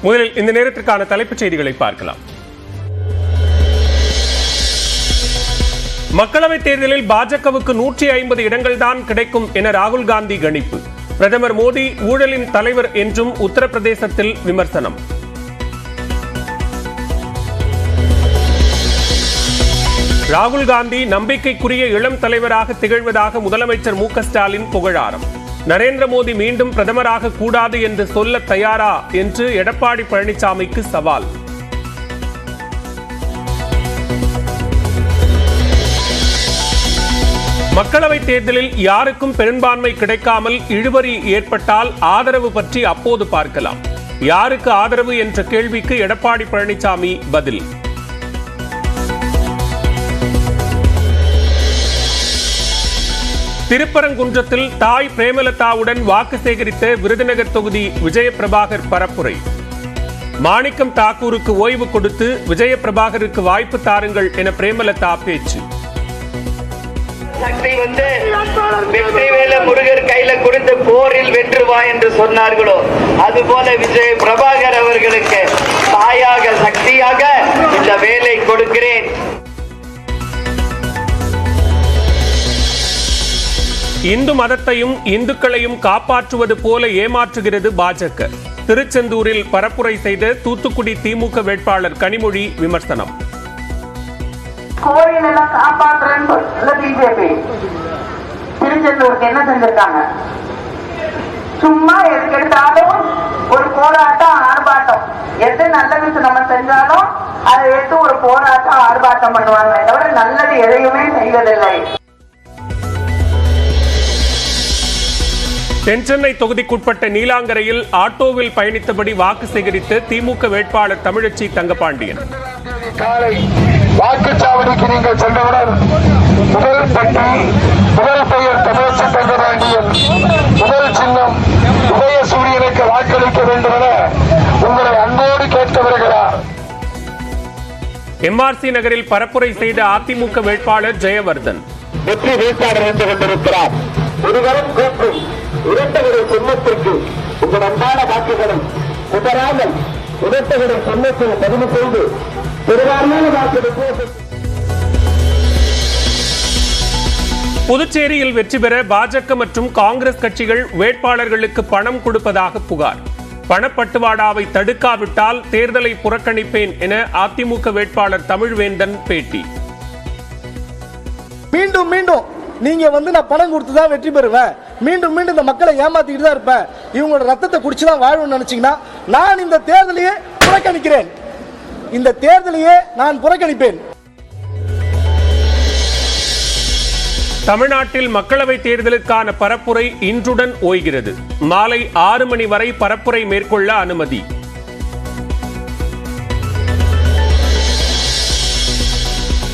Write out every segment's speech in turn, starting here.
முதலில் இந்த நேரத்திற்கான தலைப்புச் செய்திகளை பார்க்கலாம். மக்களவைத் தேர்தலில் பாஜகவுக்கு 150 இடங்கள் தான் கிடைக்கும் என ராகுல் காந்தி கணிப்பு. பிரதமர் மோடி ஊழலின் தலைவர் என்றும் உத்தரப்பிரதேசத்தில் விமர்சனம். ராகுல் காந்தி நம்பிக்கைக்குரிய இளம் தலைவராக திகழ்வதாக முதலமைச்சர் மு க ஸ்டாலின் புகழாரம். நரேந்திர மோடி மீண்டும் பிரதமராக கூடாது என்று சொல்ல தயாரா என்று எடப்பாடி பழனிசாமிக்கு சவால். மக்களவைத் தேர்தலில் யாருக்கும் பெரும்பான்மை கிடைக்காமல் இழுபறி ஏற்பட்டால் ஆதரவு பற்றி அப்போது பார்க்கலாம். யாருக்கு ஆதரவு என்ற கேள்விக்கு எடப்பாடி பழனிசாமி பதில். திருப்பரங்குன்றத்தில் தாய் பிரேமலதாவுடன் வாக்கு சேகரித்த விருதுநகர் தொகுதி விஜயபிரபாகர் பரப்புரை. மாணிக்கம் தாக்கூருக்கு ஓய்வு கொடுத்து விஜயபிரபாகருக்கு வாய்ப்பு தாருங்கள் என பிரேமலதா பேச்சு. சக்தி வெற்றிவேல முருகர் கையில கொடுத்து போரில் வென்றுவா என்று சொன்னார்களோ அதுபோல விஜய பிரபாகர் அவர்களுக்கு தாயாக சக்தியாக இந்த வேலை கொடுக்கிறேன். இந்து மதத்தையும் இந்துக்களையும் காப்பாற்றுவது போல ஏமாற்றுகிறது பாஜக. திருச்செந்தூரில் பரப்புரை செய்த தூத்துக்குடி திமுக வேட்பாளர் கனிமொழி விமர்சனம். கோயிலெல்லாம் காப்பாற்றுறேன்னு சொல்ல பிஜேபி திருச்செந்தூருக்கு என்ன செஞ்சிருக்காங்க? சும்மா எதுக்கெடுத்தாலும் ஒரு போராட்டம் ஆர்ப்பாட்டம். எது நல்ல விஷயம் நம்ம செஞ்சாலும் அதை எடுத்து ஒரு போராட்டம் ஆர்ப்பாட்டம் பண்ணுவாங்க, தவிர நல்லது எதையுமே செய்வதில்லை. தென்சென்னை தொகுதிக்குட்பட்ட நீலாங்கரையில் ஆட்டோவில் பயணித்தபடி வாக்கு சேகரித்த திமுக வேட்பாளர் தமிழச்சி தங்கபாண்டியன். காலை வாக்குச்சாவடிக்கு நீங்கள் சென்றவுடன் முதல் பட்டி, முதல் பெயர் தமிழச்சி தங்கபாண்டியன், முதல் சின்னம் உதயசூரியனுக்கு வாக்களிக்க வேண்டும் என உங்களை அன்போடு கேட்க வருகிறார். எம்ஆர்சி நகரில் பரப்புரை செய்த அதிமுக வேட்பாளர் ஜெயவர்தன். வெற்றி வேட்பாளர் என்று கொண்டிருக்கிறார். ஒருவரும் கூட்டும் இரட்டகுடைய சின்னத்திற்கு உங்கள் அன்பான வாக்குகளும் உதராமல் இரட்டகுடைய சின்னத்தில் பதிவு செய்து பெரும்பான்மையான வாக்குகள். புதுச்சேரியில் வெற்றி பெற பாஜக மற்றும் காங்கிரஸ் கட்சிகள் வேட்பாளர்களுக்கு பணம் கொடுப்பதாக புகார். பணப்பட்டுவாடாவை தடுக்காவிட்டால் தேர்தலை புறக்கணிப்பேன் என அதிமுக வேட்பாளர் தமிழ்வேந்தன் பேட்டி. மீண்டும் மீண்டும் நீங்க நான் பணம் கொடுத்துதான் வெற்றி பெறுவேன், மீண்டும் மீண்டும் இந்த மக்களை ஏமாத்திக்கிட்டு தான் இருப்பேன், இவங்களோட ரத்தத்தை குடிச்சுதான் வாழணும்னு நினைச்சீங்கன்னா நான் இந்த தேர்தலையே புறக்கணிக்கிறேன். இந்த தேர்தலையே நான் புறக்கணிப்பேன். தமிழ்நாட்டில் மக்களவைத் தேர்தலுக்கான பரப்புரை இன்றுடன் ஓய்கிறது. மாலை 6 மணி வரை பரப்புரை மேற்கொள்ள அனுமதி.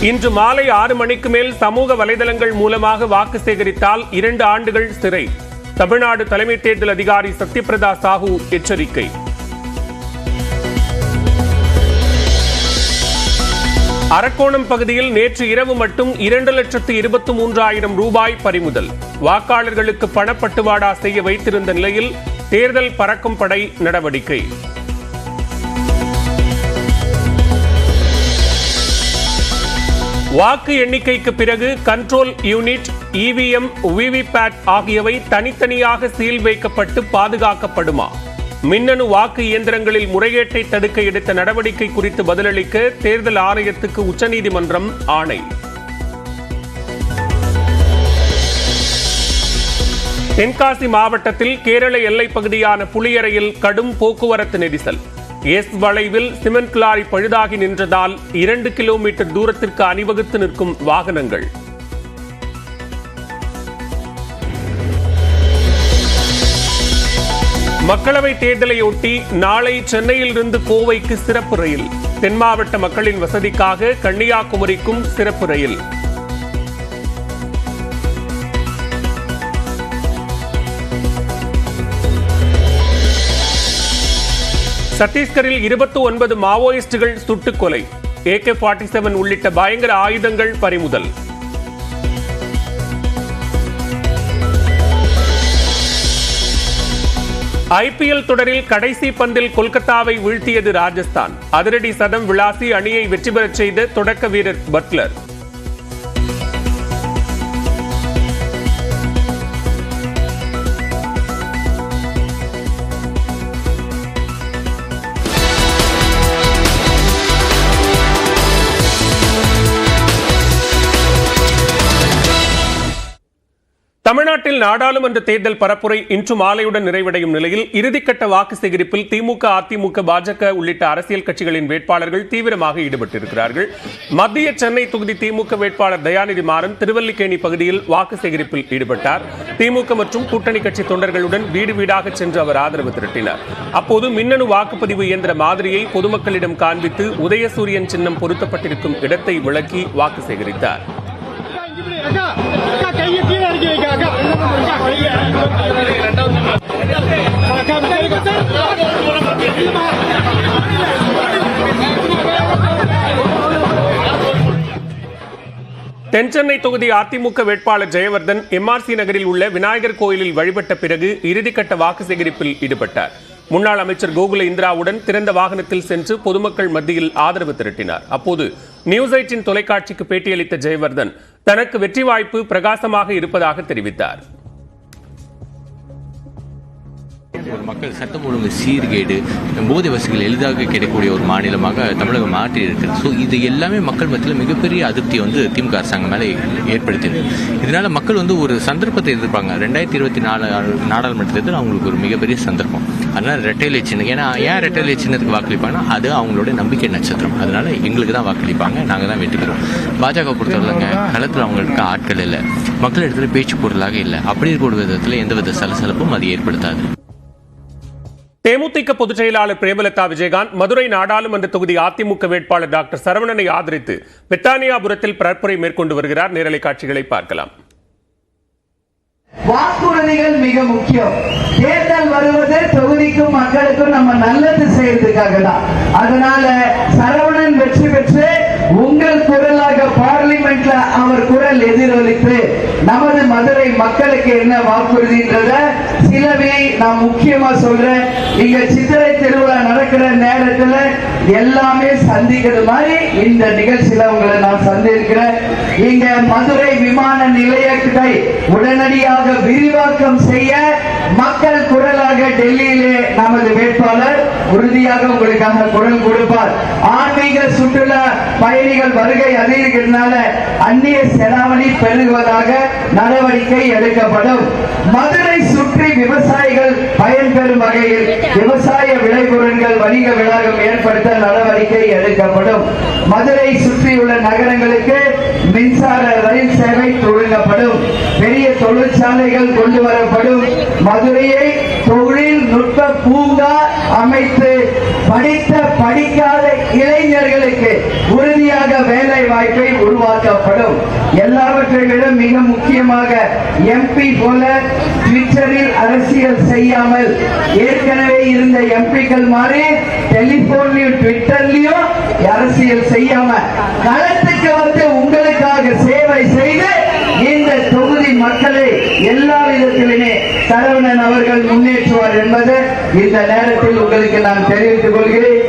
இன்று மாலை 6 மணிக்கு மேல் சமூக வலைதளங்கள் மூலமாக வாக்கு சேகரித்தால் 2 ஆண்டுகள் சிறை. தமிழ்நாடு தலைமை தேர்தல் அதிகாரி சத்யபிரதா சாஹூ எச்சரிக்கை. அரக்கோணம் பகுதியில் நேற்று இரவு மட்டும் 2,23,000 ரூபாய் பறிமுதல். வாக்காளர்களுக்கு பணப்பட்டுவாடா செய்ய வைத்திருந்த நிலையில் தேர்தல் பறக்கும் படை நடவடிக்கை. வாக்கு எண்ணிக்கைக்கு பிறகு கண்ட்ரோல் யூனிட், இவிஎம், விவிபேட் ஆகியவை தனித்தனியாக சீல் வைக்கப்பட்டு பாதுகாக்கப்படுமா? மின்னணு வாக்கு இயந்திரங்களில் முறைகேட்டை தடுக்க எடுத்த நடவடிக்கை குறித்து பதிலளிக்க தேர்தல் ஆணையத்துக்கு உச்சநீதிமன்றம் ஆணை. தென்காசி மாவட்டத்தில் கேரள எல்லைப் பகுதியான புளியரையில் கடும் போக்குவரத்து நெரிசல். எஸ் வளைவில் சிமெண்ட் லாரி பழுதாகி நின்றதால் 2 கிலோமீட்டர் தூரத்திற்கு அணிவகுத்து நிற்கும் வாகனங்கள். மக்களவை தேர்தலையொட்டி நாளை சென்னையிலிருந்து கோவைக்கு சிறப்பு ரயில். தென் மாவட்ட மக்களின் வசதிக்காக கன்னியாகுமரிக்கும் சிறப்பு ரயில். சத்தீஸ்கரில் 29 மாவோயிஸ்டுகள் சுட்டுக் கொலை. AK-47 உள்ளிட்ட பயங்கர ஆயுதங்கள் பறிமுதல். ஐபிஎல் தொடரில் கடைசி பந்தில் கொல்கத்தாவை வீழ்த்தியது ராஜஸ்தான். அதிரடி சதம் விளாசி அணியை வெற்றி பெறச் செய்த தொடக்க வீரர் பட்லர். தமிழ்நாட்டில் நாடாளுமன்ற தேர்தல் பரப்புரை இன்று மாலையுடன் நிறைவடையும் நிலையில் இறுதிக்கட்ட வாக்கு சேகரிப்பில் திமுக, அதிமுக, பாஜக உள்ளிட்ட அரசியல் கட்சிகளின் வேட்பாளர்கள் தீவிரமாக ஈடுபட்டிருக்கிறார்கள். மத்திய சென்னை தொகுதி திமுக வேட்பாளர் தயாநிதி மாறன் திருவல்லிக்கேணி பகுதியில் வாக்கு சேகரிப்பில் ஈடுபட்டார். திமுக மற்றும் கூட்டணி கட்சி தொண்டர்களுடன் வீடு வீடாக சென்று அவர் ஆதரவு திரட்டினார். அப்போது மின்னணு வாக்குப்பதிவு இயந்திர மாதிரியை பொதுமக்களிடம் காண்பித்து உதயசூரியன் சின்னம் பொருத்தப்பட்டிருக்கும் இடத்தை விளக்கி வாக்கு சேகரித்தார். தென்சென்னை தொகுதி அதிமுக வேட்பாளர் ஜெயவர்தன் எம்ஆர்சி நகரில் உள்ள விநாயகர் கோயிலில் வழிபட்ட பிறகு இறுதிக்கட்ட வாக்கு சேகரிப்பில் ஈடுபட்டார். முன்னாள் அமைச்சர் கோகுல இந்திராவுடன் திறந்த வாகனத்தில் சென்று பொதுமக்கள் மத்தியில் ஆதரவு திரட்டினார். அப்போது நியூஸ் 18 தொலைக்காட்சிக்கு பேட்டியளித்த ஜெயவர்தன் தனக்கு வெற்றி வாய்ப்பு பிரகாசமாக இருப்பதாக தெரிவித்தார். ஒரு மக்கள் சட்டம் ஒழுங்கு சீர்கேடு, போதை வசதிகள் எளிதாக கிடைக்கக்கூடிய ஒரு மாநிலமாக தமிழகம் மாற்றி இருக்கு. ஸோ இது எல்லாமே மக்கள் மத்தியில் மிகப்பெரிய அதிருப்தியை திமுக அரசாங்கம் மேலே ஏற்படுத்தியது. இதனால மக்கள் ஒரு சந்தர்ப்பத்தை எதிர்ப்பாங்க. 2024 நாடாளுமன்ற தேர்தல் அவங்களுக்கு ஒரு மிகப்பெரிய சந்தர்ப்பம். அதனால ரெட்டைலை சின்னம், ஏன்னா ஏன் ரெட்டைலை சின்னத்துக்கு வாக்களிப்பாங்கன்னா அது அவங்களோட நம்பிக்கை நட்சத்திரம். அதனால எங்களுக்கு தான் வாக்களிப்பாங்க, நாங்கள் தான் வெற்றிக்கிறோம். பாஜக பொறுத்தவரைங்க களத்தில் அவங்களுக்கு ஆட்கள் இல்லை, மக்கள் இடத்துல பேச்சு பொருளாக இல்லை. அப்படி இருக்கிற விதத்தில் எந்தவித சலசலப்பும் அது ஏற்படுத்தாது. தேமுதிக பொதுச் செயலாளர் பிரேமலதா விஜயகாந்த் மதுரை நாடாளுமன்ற தொகுதி அதிமுக வேட்பாளர் டாக்டர் சரவணனை ஆதரித்து பெத்தானியாபுரத்தில் பரப்புரை மேற்கொண்டு வருகிறார். நேரலை காட்சிகளை பார்க்கலாம். வாக்குறுதிகள் மிக முக்கியம். தேர்தல் வருவது தொகுதிக்கும் மக்களுக்கும் நம்ம நல்லது செய்யறதுக்காக தான். அதனால சரவணன் வெற்றி பெற்று உங்கள் குரலாக பார்லிமெண்ட்ல அவர் குரல் எதிரொலித்து நமது மதுரை மக்களுக்கு என்ன வாக்குறுதின்றத சிலவே நான் முக்கியமா சொல்றேன். இங்க சித்திரை திருவிழா நடக்கிற நேரத்துல எல்லாமே சந்திக்கிறது மாதிரி இந்த நிகழ்ச்சியில உங்களை நான் சந்திக்கிறேன். இங்க மதுரை விமான நிலையத்தை உடனடியாக விரிவாக்கம் செய்ய மக்கள் குரலாக டெல்லியிலே நமது வேட்பாளர் உறுதியாக உங்களுக்காக குரல் கொடுப்பார். ஆன்மீக சுற்றுலா பயணிகள் வருகை அதிகரிக்கிறதுனால அந்நிய செலாவணி பெருகுவதாக நடவடிக்கை எடுக்கப்படும். மதுரை சுற்றி விவசாயிகள் பயன்பெறும் வகையில் விவசாய விளைபொருட்கள் வணிக வளாகம் ஏற்படுத்த நடவடிக்கை எடுக்கப்படும். மதுரை சுற்றியுள்ள நகரங்களுக்கு மின்சார ரயில் சேவை தொடங்கப்படும். பெரிய தொழிற்சாலைகள் கொண்டு வரப்படும். மதுரையை தொழில்நுட்ப பூங்கா அமைத்து படித்த படிக்காத இளைஞர்களுக்கு உறுதியாக வேலை வாய்ப்பை உருவாக்கப்படும். எல்லாவற்றை விட மிக முக்கியமாக எம்பி போல ட்விட்டரில் அரசியல் செய்யாமல் ஏற்கனவே இருந்த எம்பிக்கள் மாதிரி டெலிபோன்லயும் ட்விட்டர்லயும் அரசியல் செய்யாம களத்துக்கு வந்து உங்களுக்காக சேவை செய்து இந்த தொகுதி மக்களை எல்லா விதத்திலுமே சரவணன் அவர்கள் முன்னேற்றுவார் என்பது இந்த நேரத்தில் உங்களுக்கு நான் தெரிவித்துக் கொள்கிறேன்.